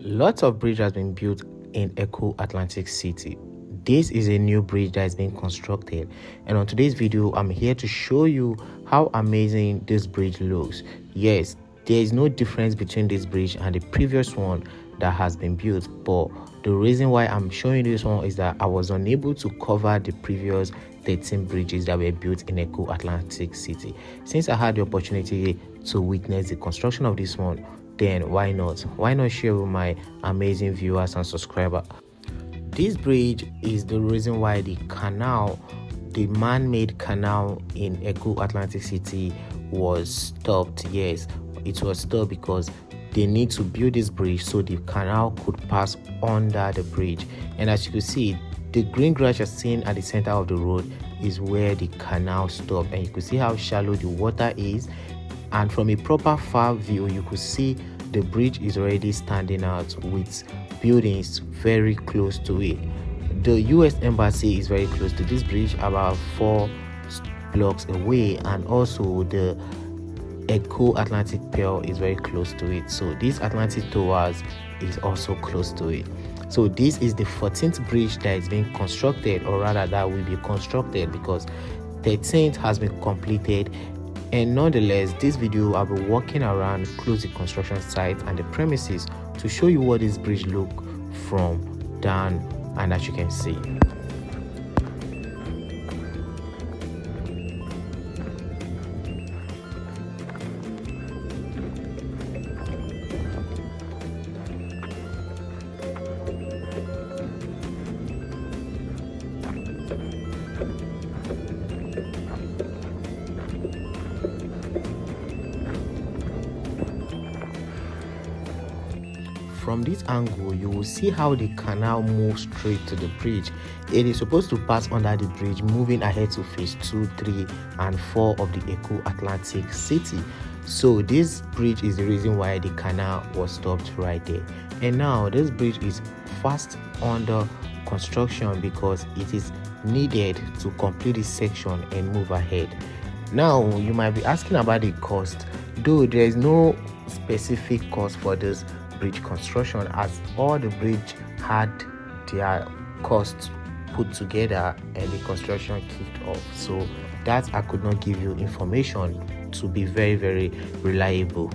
Lots of bridge has been built in Echo Atlantic City. This is a new bridge that is being constructed, and on today's video I'm here to show you how amazing this bridge looks. Yes, there is no difference between this bridge and the previous one that has been built, but the reason why I'm showing this one is that I was unable to cover the previous 13 bridges that were built in Echo Atlantic City. Since I had the opportunity to witness the construction of this one, then why not share with my amazing viewers and subscribers. This bridge is the reason why the man-made canal in Echo Atlantic City was stopped. Yes, it was stopped because they need to build this bridge so the canal could pass under the bridge. And as you can see, the green grass you're seeing at the center of the road is where the canal stopped, and you can see how shallow the water is. And from a proper far view, you could see the bridge is already standing out with buildings very close to it. The US Embassy is very close to this bridge, about 4 blocks away, and also the Echo Atlantic Pearl is very close to it. So this Atlantic Towers is also close to it. So this is the 14th bridge that is being constructed, or rather that will be constructed, because 13th has been completed. And nonetheless, this video I'll be walking around close the construction site and the premises to show you what this bridge look from down, and as you can see. From this angle, you will see how the canal moves straight to the bridge. It is supposed to pass under the bridge, moving ahead to phase 2, 3, and 4 of the Echo Atlantic City. So this bridge is the reason why the canal was stopped right there. And now this bridge is fast under construction because it is needed to complete this section and move ahead. Now you might be asking about the cost, though there is no specific cost for this bridge construction, as all the bridge had their costs put together and the construction kicked off. So that I could not give you information to be very reliable.